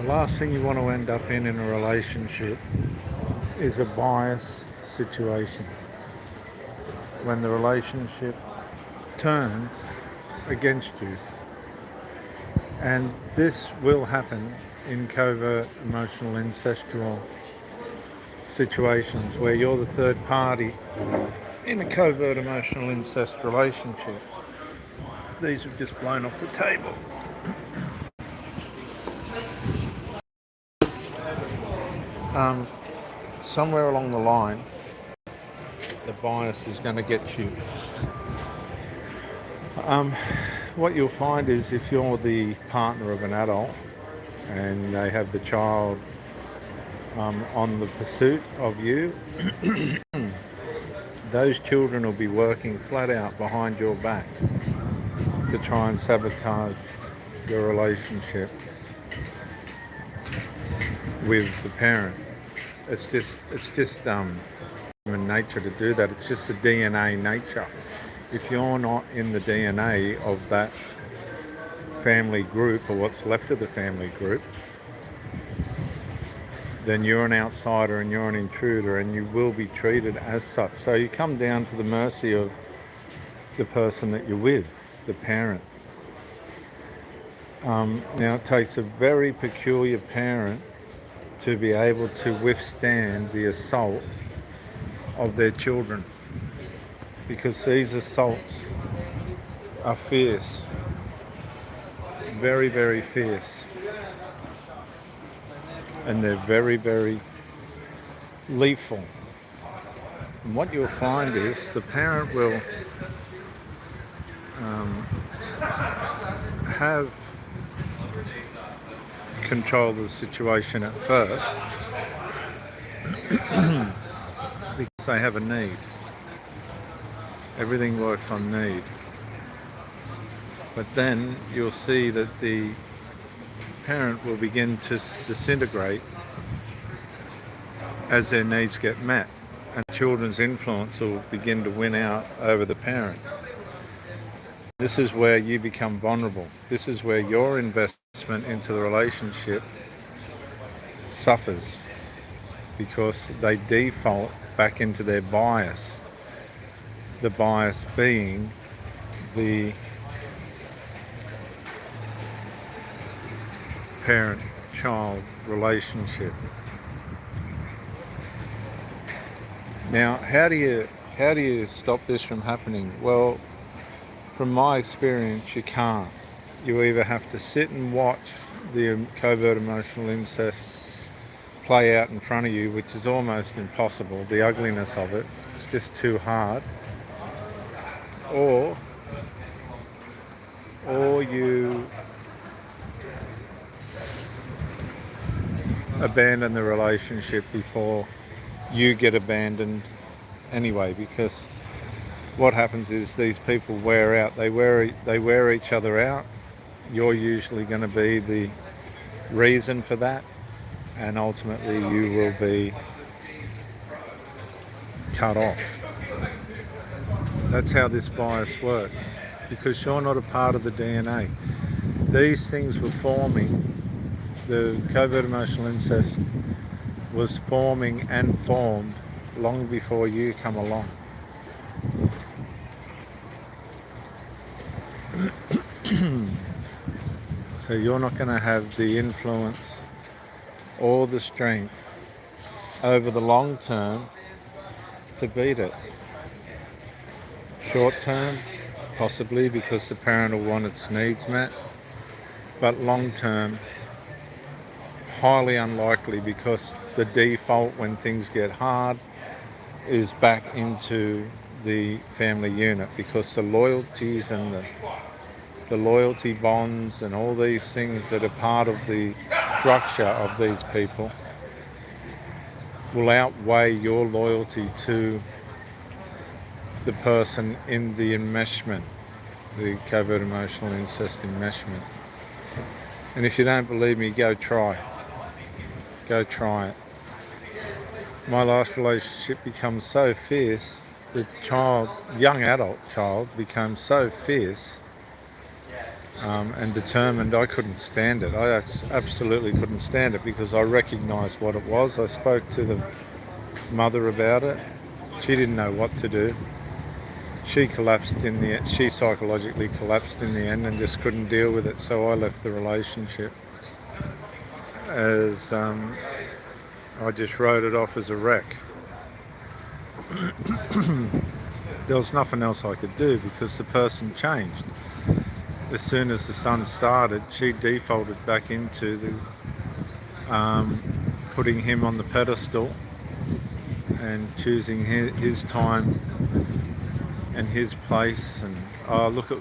last thing you want to end up in a relationship is a bias situation. When the relationship turns against you. And this will happen in covert emotional incestual situations where you're the third party in a covert emotional incest relationship. These have just blown off the table. Somewhere along the line, the bias is going to get you. What you'll find is if you're the partner of an adult and they have the child on the pursuit of you, those children will be working flat out behind your back to try and sabotage your relationship with the parent. It's just human nature to do that. It's just the DNA nature. If you're not in the DNA of that family group or what's left of the family group, then you're an outsider and you're an intruder and you will be treated as such. So you come down to the mercy of the person that you're with, the parent. Now it takes a very peculiar parent to be able to withstand the assault of their children, because these assaults are fierce, very, very fierce, and they're very, very lethal. And what you'll find is the parent will have control of the situation at first because they have a need. Everything works on need. But then you'll see that the parent will begin to disintegrate as their needs get met, and children's influence will begin to win out over the parent. This is where you become vulnerable. This is where your investment into the relationship suffers, because they default back into their bias. The bias being the parent-child relationship. Now, how do you stop this from happening? Well, from my experience, you can't. You either have to sit and watch the covert emotional incest play out in front of you, which is almost impossible, the ugliness of it, it's just too hard, or you abandon the relationship before you get abandoned anyway, because what happens is these people wear out. They wear each other out. You're usually going to be the reason for that, and ultimately you will be cut off. That's how this bias works, because you're not a part of the DNA. These things were forming. The covert emotional incest was forming and formed long before you come along. So you're not going to have the influence or the strength over the long term to beat it. Short term, possibly, because the parent will want its needs met, but long term, highly unlikely, because the default when things get hard is back into the family unit, because the loyalties and the loyalty bonds and all these things that are part of the structure of these people will outweigh your loyalty to the person in the enmeshment, the covert emotional incest enmeshment. And if you don't believe me, go try it. My last relationship becomes so fierce, the young adult child becomes so fierce and determined. I couldn't stand it. I absolutely couldn't stand it because I recognised what it was. I spoke to the mother about it. She didn't know what to do. She collapsed in the end. She psychologically collapsed in the end and just couldn't deal with it. So I left the relationship as I just wrote it off as a wreck. There was nothing else I could do because the person changed. As soon as the sun started, she defaulted back into the putting him on the pedestal and choosing his time and his place. And look at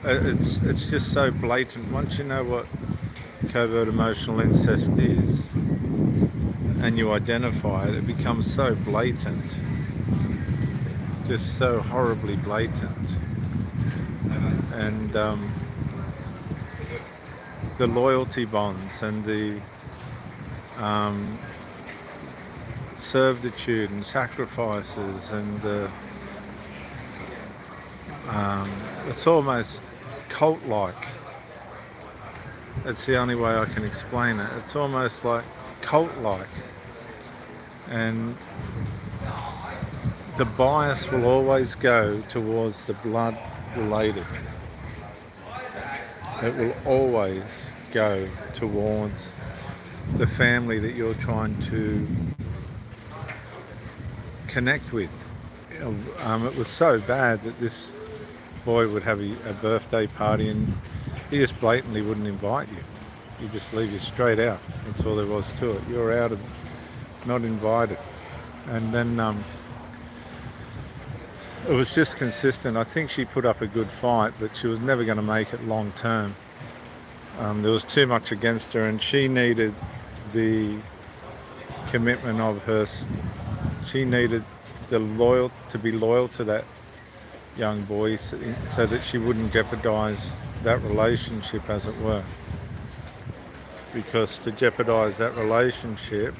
it's just so blatant. Once you know what covert emotional incest is and you identify it, it becomes so blatant, just so horribly blatant. And the loyalty bonds and the servitude and sacrifices and the it's almost cult-like. That's the only way I can explain it. It's almost like cult-like, and the bias will always go towards the blood related. It will always go towards the family that you're trying to connect with. It was so bad that this boy would have a birthday party and he just blatantly wouldn't invite you. He just leave you straight out. That's all there was to it. You're out of, not invited. And then it was just consistent. I think she put up a good fight, but she was never going to make it long term. There was too much against her, and she needed the commitment of her. She needed to be loyal to that young boy, so that she wouldn't jeopardize that relationship, as it were. Because to jeopardize that relationship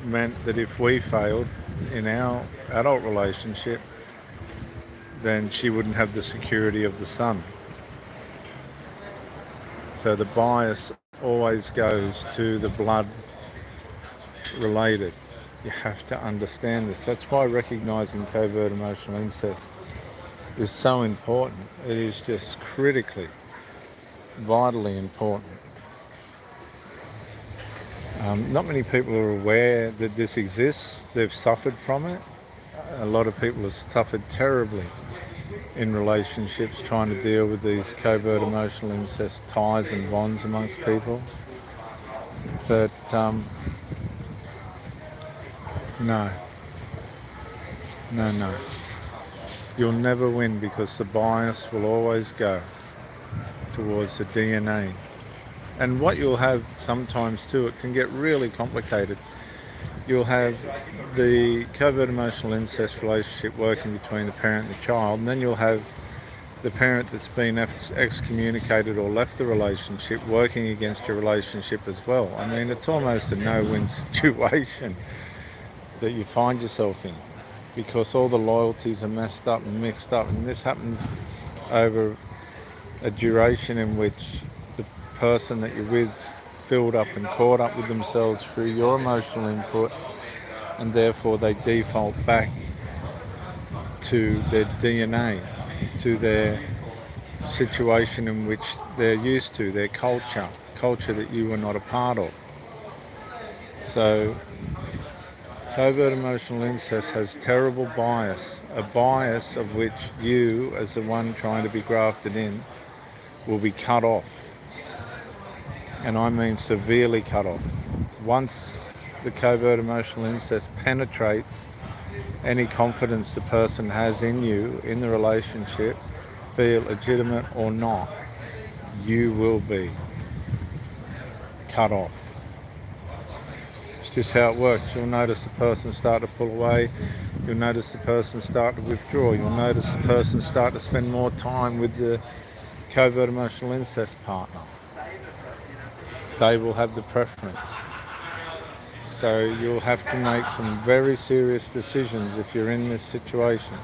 meant that if we failed in our adult relationship, then she wouldn't have the security of the son. So the bias always goes to the blood related. You have to understand this. That's why recognizing covert emotional incest is so important. It is just critically, vitally important. Not many people are aware that this exists. They've suffered from it. A lot of people have suffered terribly in relationships trying to deal with these covert emotional incest ties and bonds amongst people. But no. You'll never win, because the bias will always go towards the DNA. And what you'll have sometimes too, it can get really complicated. You'll have the covert emotional incest relationship working between the parent and the child, and then you'll have the parent that's been excommunicated or left the relationship working against your relationship as well. I mean, it's almost a no-win situation that you find yourself in, because all the loyalties are messed up and mixed up, and this happens over a duration in which the person that you're with filled up and caught up with themselves through your emotional input, and therefore they default back to their DNA, to their situation in which they're used to, their culture that you were not a part of. So covert emotional incest has terrible bias, a bias of which you, as the one trying to be grafted in, will be cut off. And I mean severely cut off. Once the covert emotional incest penetrates any confidence the person has in you, in the relationship, be it legitimate or not, you will be cut off. It's just how it works. You'll notice the person start to pull away. You'll notice the person start to withdraw. You'll notice the person start to spend more time with the covert emotional incest partner. They will have the preference. So you'll have to make some very serious decisions if you're in this situation.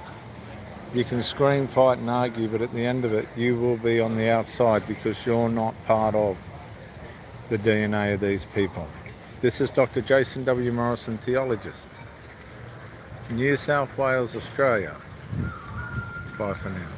You can scream, fight and argue, but at the end of it, you will be on the outside because you're not part of the DNA of these people. This is Dr. Jason W. Morrison, theologist, New South Wales, Australia. Bye for now.